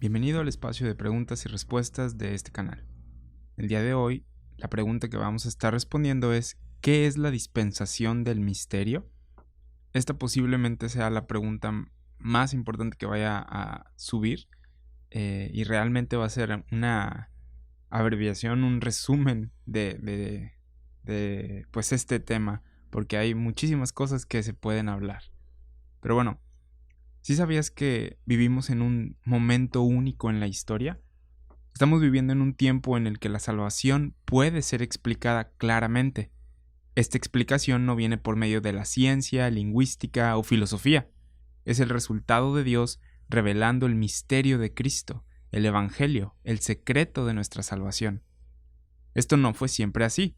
Bienvenido al espacio de preguntas y respuestas de este canal. El día de hoy, la pregunta que vamos a estar respondiendo es: ¿qué es la dispensación del misterio? Esta posiblemente sea la pregunta más importante que vaya a subir y realmente va a ser una abreviación, un resumen de pues este tema, porque hay muchísimas cosas que se pueden hablar. Pero bueno, ¿sí sabías que vivimos en un momento único en la historia? Estamos viviendo en un tiempo en el que la salvación puede ser explicada claramente. Esta explicación no viene por medio de la ciencia, lingüística o filosofía. Es el resultado de Dios revelando el misterio de Cristo, el Evangelio, el secreto de nuestra salvación. Esto no fue siempre así.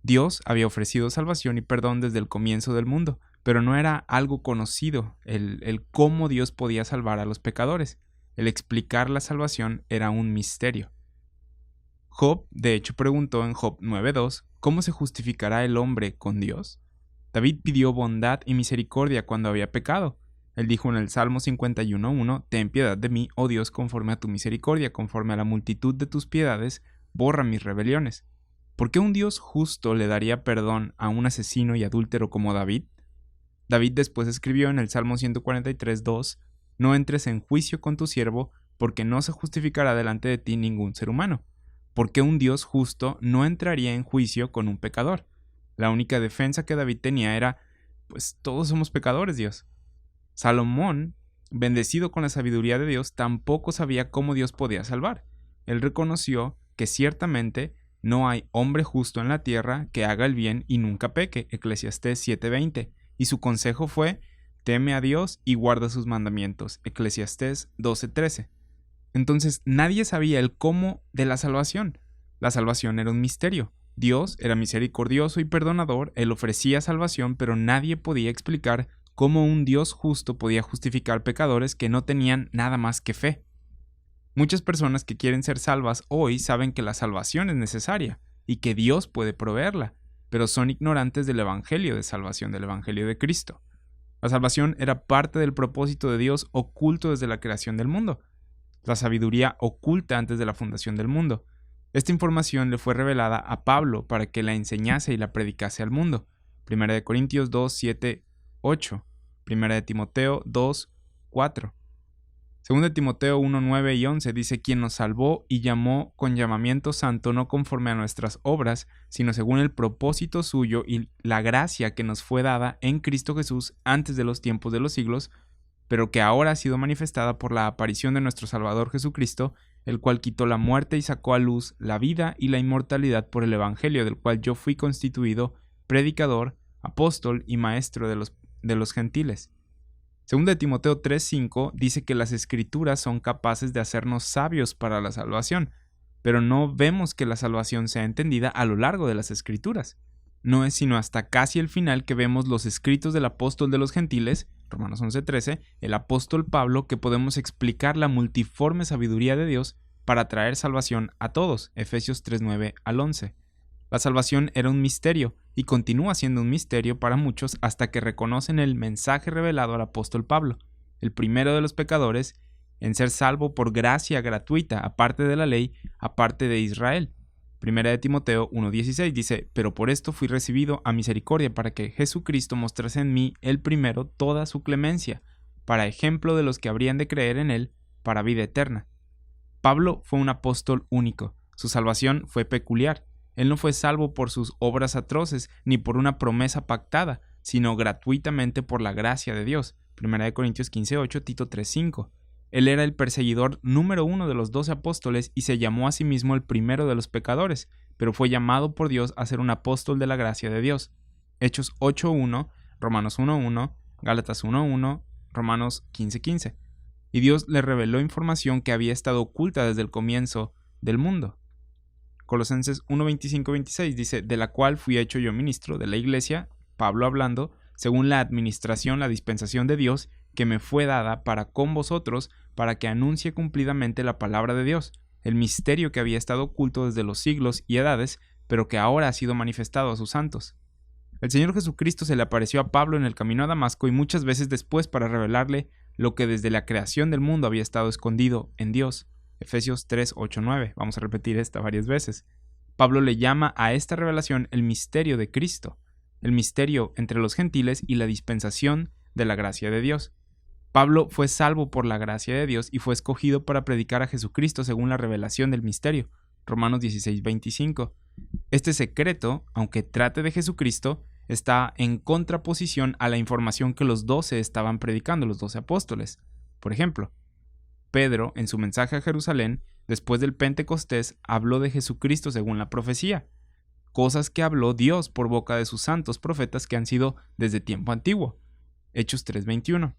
Dios había ofrecido salvación y perdón desde el comienzo del mundo, pero no era algo conocido el cómo Dios podía salvar a los pecadores. El explicar la salvación era un misterio. Job, de hecho, preguntó en Job 9:2, ¿cómo se justificará el hombre con Dios? David pidió bondad y misericordia cuando había pecado. Él dijo en el Salmo 51:1, ten piedad de mí, oh Dios, conforme a tu misericordia, conforme a la multitud de tus piedades, borra mis rebeliones. ¿Por qué un Dios justo le daría perdón a un asesino y adúltero como David? David después escribió en el Salmo 143:2, no entres en juicio con tu siervo, porque no se justificará delante de ti ningún ser humano. ¿Por qué un Dios justo no entraría en juicio con un pecador? La única defensa que David tenía era, pues todos somos pecadores, Dios. Salomón, bendecido con la sabiduría de Dios, tampoco sabía cómo Dios podía salvar. Él reconoció que ciertamente no hay hombre justo en la tierra que haga el bien y nunca peque, Eclesiastés 7:20, y su consejo fue, teme a Dios y guarda sus mandamientos, Eclesiastés 12:13. Entonces nadie sabía el cómo de la salvación. La salvación era un misterio. Dios era misericordioso y perdonador, Él ofrecía salvación, pero nadie podía explicar cómo un Dios justo podía justificar pecadores que no tenían nada más que fe. Muchas personas que quieren ser salvas hoy saben que la salvación es necesaria y que Dios puede proveerla, pero son ignorantes del Evangelio de salvación, del Evangelio de Cristo. La salvación era parte del propósito de Dios oculto desde la creación del mundo, la sabiduría oculta antes de la fundación del mundo. Esta información le fue revelada a Pablo para que la enseñase y la predicase al mundo. 1 Corintios 2, 7, 8. 1 Timoteo 2, 4. 2 Timoteo 1, 9 y 11 dice, quien nos salvó y llamó con llamamiento santo no conforme a nuestras obras, sino según el propósito suyo y la gracia que nos fue dada en Cristo Jesús antes de los tiempos de los siglos, pero que ahora ha sido manifestada por la aparición de nuestro Salvador Jesucristo, el cual quitó la muerte y sacó a luz la vida y la inmortalidad por el Evangelio, del cual yo fui constituido predicador, apóstol y maestro de los gentiles. 2 Timoteo 3:5 dice que las Escrituras son capaces de hacernos sabios para la salvación, pero no vemos que la salvación sea entendida a lo largo de las Escrituras. No es sino hasta casi el final que vemos los escritos del apóstol de los gentiles, Romanos 11:13, el apóstol Pablo, que podemos explicar la multiforme sabiduría de Dios para traer salvación a todos, Efesios 3:9 al 11. La salvación era un misterio y continúa siendo un misterio para muchos hasta que reconocen el mensaje revelado al apóstol Pablo, el primero de los pecadores, en ser salvo por gracia gratuita, aparte de la ley, aparte de Israel. 1 Timoteo 1:16 dice, pero por esto fui recibido a misericordia para que Jesucristo mostrase en mí el primero toda su clemencia, para ejemplo de los que habrían de creer en él, para vida eterna. Pablo fue un apóstol único, su salvación fue peculiar. Él no fue salvo por sus obras atroces ni por una promesa pactada, sino gratuitamente por la gracia de Dios. 1 Corintios 15:8, Tito 3:5. Él era el perseguidor número 1 de los 12 apóstoles y se llamó a sí mismo el primero de los pecadores, pero fue llamado por Dios a ser un apóstol de la gracia de Dios. Hechos 8:1, Romanos 1:1, Gálatas 1:1, Romanos 15:15. Y Dios le reveló información que había estado oculta desde el comienzo del mundo. Colosenses 1:25-26 dice, de la cual fui hecho yo ministro de la iglesia, Pablo hablando, según la administración, la dispensación de Dios, que me fue dada para con vosotros, para que anuncie cumplidamente la palabra de Dios, el misterio que había estado oculto desde los siglos y edades, pero que ahora ha sido manifestado a sus santos. El Señor Jesucristo se le apareció a Pablo en el camino a Damasco y muchas veces después para revelarle lo que desde la creación del mundo había estado escondido en Dios. Efesios 3, 8, 9. Vamos a repetir esta varias veces. Pablo le llama a esta revelación el misterio de Cristo, el misterio entre los gentiles y la dispensación de la gracia de Dios. Pablo fue salvo por la gracia de Dios y fue escogido para predicar a Jesucristo según la revelación del misterio. Romanos 16, 25. Este secreto, aunque trate de Jesucristo, está en contraposición a la información que los 12 estaban predicando, los 12 apóstoles. Por ejemplo, Pedro, en su mensaje a Jerusalén, después del Pentecostés, habló de Jesucristo según la profecía, cosas que habló Dios por boca de sus santos profetas que han sido desde tiempo antiguo. Hechos 3:21.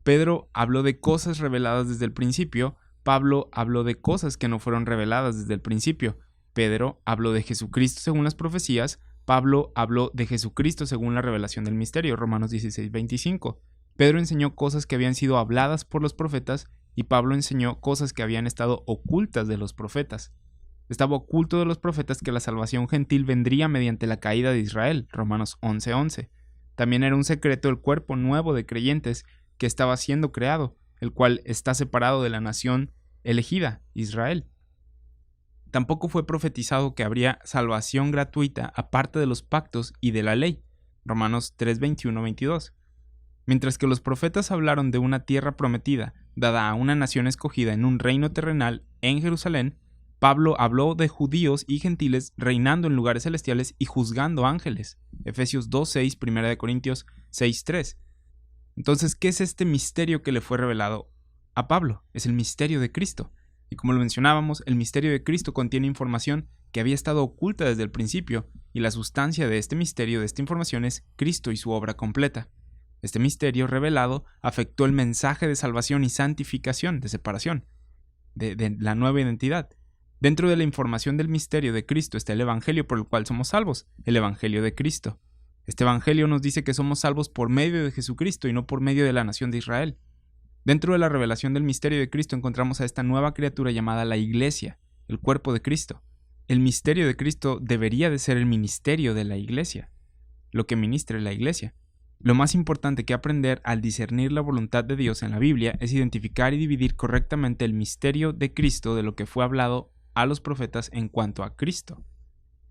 Pedro habló de cosas reveladas desde el principio, Pablo habló de cosas que no fueron reveladas desde el principio. Pedro habló de Jesucristo según las profecías, Pablo habló de Jesucristo según la revelación del misterio, Romanos 16:25. Pedro enseñó cosas que habían sido habladas por los profetas y Pablo enseñó cosas que habían estado ocultas de los profetas. Estaba oculto de los profetas que la salvación gentil vendría mediante la caída de Israel, Romanos 11:11. También era un secreto el cuerpo nuevo de creyentes que estaba siendo creado, el cual está separado de la nación elegida, Israel. Tampoco fue profetizado que habría salvación gratuita aparte de los pactos y de la ley, Romanos 3:21-22. Mientras que los profetas hablaron de una tierra prometida, dada a una nación escogida en un reino terrenal en Jerusalén, Pablo habló de judíos y gentiles reinando en lugares celestiales y juzgando ángeles. Efesios 2:6, 1 Corintios 6:3. Entonces, ¿qué es este misterio que le fue revelado a Pablo? Es el misterio de Cristo. Y como lo mencionábamos, el misterio de Cristo contiene información que había estado oculta desde el principio, y la sustancia de este misterio, de esta información, es Cristo y su obra completa. Este misterio revelado afectó el mensaje de salvación y santificación, de separación, de la nueva identidad. Dentro de la información del misterio de Cristo está el Evangelio por el cual somos salvos, el Evangelio de Cristo. Este Evangelio nos dice que somos salvos por medio de Jesucristo y no por medio de la nación de Israel. Dentro de la revelación del misterio de Cristo encontramos a esta nueva criatura llamada la Iglesia, el cuerpo de Cristo. El misterio de Cristo debería de ser el ministerio de la Iglesia, lo que ministre la Iglesia. Lo más importante que aprender al discernir la voluntad de Dios en la Biblia es identificar y dividir correctamente el misterio de Cristo de lo que fue hablado a los profetas en cuanto a Cristo.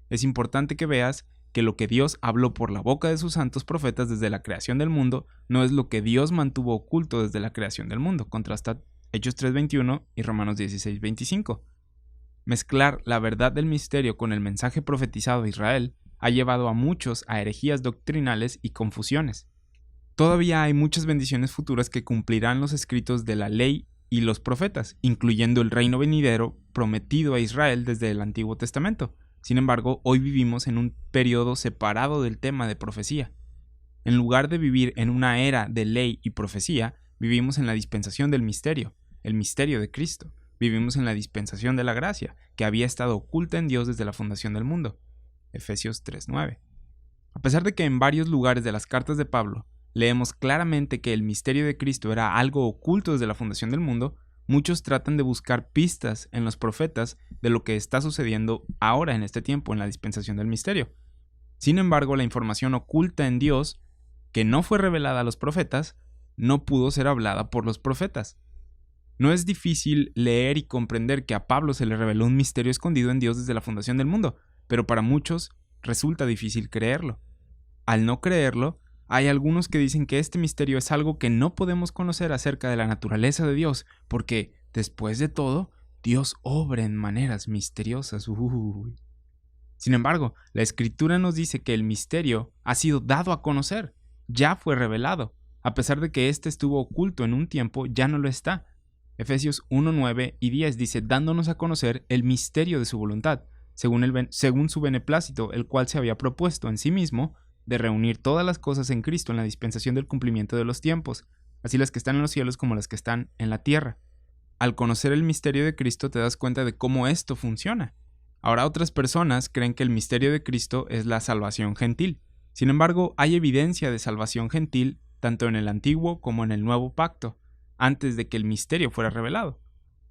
Es importante que veas que lo que Dios habló por la boca de sus santos profetas desde la creación del mundo no es lo que Dios mantuvo oculto desde la creación del mundo. Contrasta Hechos 3:21 y Romanos 16:25. Mezclar la verdad del misterio con el mensaje profetizado a Israel ha llevado a muchos a herejías doctrinales y confusiones. Todavía hay muchas bendiciones futuras que cumplirán los escritos de la ley y los profetas, incluyendo el reino venidero prometido a Israel desde el Antiguo Testamento. Sin embargo, hoy vivimos en un periodo separado del tema de profecía. En lugar de vivir en una era de ley y profecía, vivimos en la dispensación del misterio, el misterio de Cristo. Vivimos en la dispensación de la gracia, que había estado oculta en Dios desde la fundación del mundo. Efesios 3:9. A pesar de que en varios lugares de las cartas de Pablo leemos claramente que el misterio de Cristo era algo oculto desde la fundación del mundo, muchos tratan de buscar pistas en los profetas de lo que está sucediendo ahora en este tiempo en la dispensación del misterio. Sin embargo, la información oculta en Dios, que no fue revelada a los profetas, no pudo ser hablada por los profetas. No es difícil leer y comprender que a Pablo se le reveló un misterio escondido en Dios desde la fundación del mundo, pero para muchos resulta difícil creerlo. Al no creerlo, hay algunos que dicen que este misterio es algo que no podemos conocer acerca de la naturaleza de Dios, porque, después de todo, Dios obra en maneras misteriosas. Sin embargo, la Escritura nos dice que el misterio ha sido dado a conocer, ya fue revelado. A pesar de que éste estuvo oculto en un tiempo, ya no lo está. Efesios 1:9 y 10 dice, dándonos a conocer el misterio de su voluntad, según su beneplácito, el cual se había propuesto en sí mismo, de reunir todas las cosas en Cristo en la dispensación del cumplimiento de los tiempos, así las que están en los cielos como las que están en la tierra. Al conocer el misterio de Cristo te das cuenta de cómo esto funciona. Ahora otras personas creen que el misterio de Cristo es la salvación gentil. Sin embargo, hay evidencia de salvación gentil tanto en el Antiguo como en el Nuevo Pacto, antes de que el misterio fuera revelado.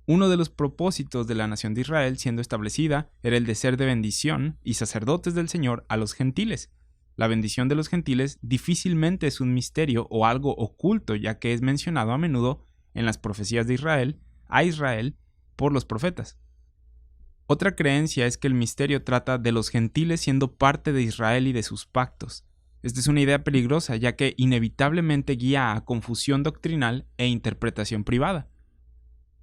Uno de los propósitos de la nación de Israel siendo establecida era el de ser de bendición y sacerdotes del Señor a los gentiles. La bendición de los gentiles difícilmente es un misterio o algo oculto, ya que es mencionado a menudo en las profecías de Israel, a Israel, por los profetas. Otra creencia es que el misterio trata de los gentiles siendo parte de Israel y de sus pactos. Esta es una idea peligrosa, ya que inevitablemente guía a confusión doctrinal e interpretación privada.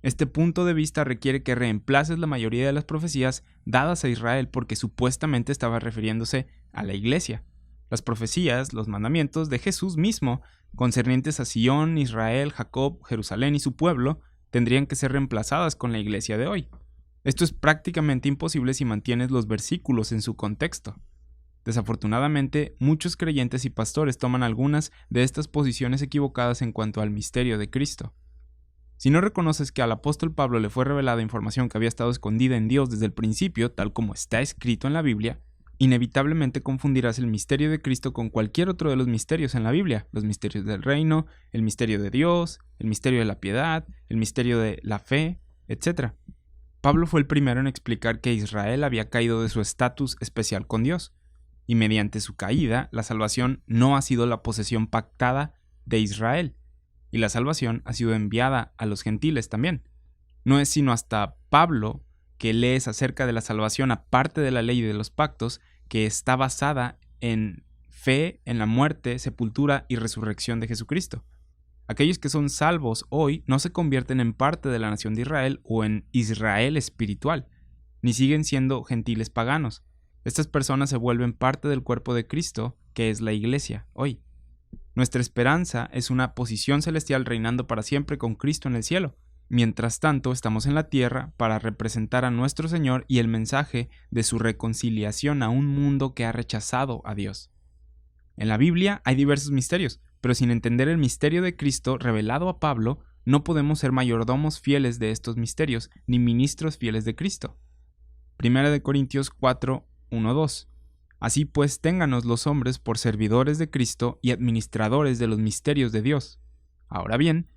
Este punto de vista requiere que reemplaces la mayoría de las profecías dadas a Israel porque supuestamente estaba refiriéndose a la iglesia. Las profecías, los mandamientos de Jesús mismo, concernientes a Sión, Israel, Jacob, Jerusalén y su pueblo, tendrían que ser reemplazadas con la iglesia de hoy. Esto es prácticamente imposible si mantienes los versículos en su contexto. Desafortunadamente, muchos creyentes y pastores toman algunas de estas posiciones equivocadas en cuanto al misterio de Cristo. Si no reconoces que al apóstol Pablo le fue revelada información que había estado escondida en Dios desde el principio, tal como está escrito en la Biblia, inevitablemente confundirás el misterio de Cristo con cualquier otro de los misterios en la Biblia, los misterios del reino, el misterio de Dios, el misterio de la piedad, el misterio de la fe, etc. Pablo fue el primero en explicar que Israel había caído de su estatus especial con Dios, y mediante su caída, la salvación no ha sido la posesión pactada de Israel, y la salvación ha sido enviada a los gentiles también. No es sino hasta Pablo que lees acerca de la salvación aparte de la ley y de los pactos, que está basada en fe en la muerte, sepultura y resurrección de Jesucristo. Aquellos que son salvos hoy no se convierten en parte de la nación de Israel o en Israel espiritual, ni siguen siendo gentiles paganos. Estas personas se vuelven parte del cuerpo de Cristo, que es la iglesia, hoy. Nuestra esperanza es una posición celestial reinando para siempre con Cristo en el cielo. Mientras tanto, estamos en la tierra para representar a nuestro Señor y el mensaje de su reconciliación a un mundo que ha rechazado a Dios. En la Biblia hay diversos misterios, pero sin entender el misterio de Cristo revelado a Pablo, no podemos ser mayordomos fieles de estos misterios, ni ministros fieles de Cristo. 1 Corintios 4, 1-2. Así pues, ténganos los hombres por servidores de Cristo y administradores de los misterios de Dios. Ahora bien,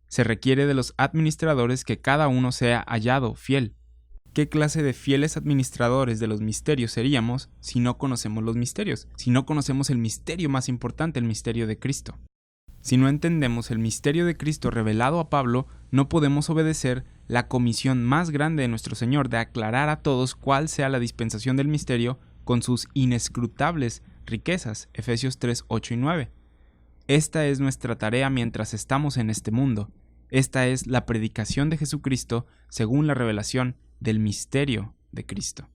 se requiere de los administradores que cada uno sea hallado fiel. ¿Qué clase de fieles administradores de los misterios seríamos si no conocemos los misterios? Si no conocemos el misterio más importante, el misterio de Cristo. Si no entendemos el misterio de Cristo revelado a Pablo, no podemos obedecer la comisión más grande de nuestro Señor de aclarar a todos cuál sea la dispensación del misterio con sus inescrutables riquezas. Efesios 3, 8 y 9. Esta es nuestra tarea mientras estamos en este mundo. Esta es la predicación de Jesucristo según la revelación del misterio de Cristo.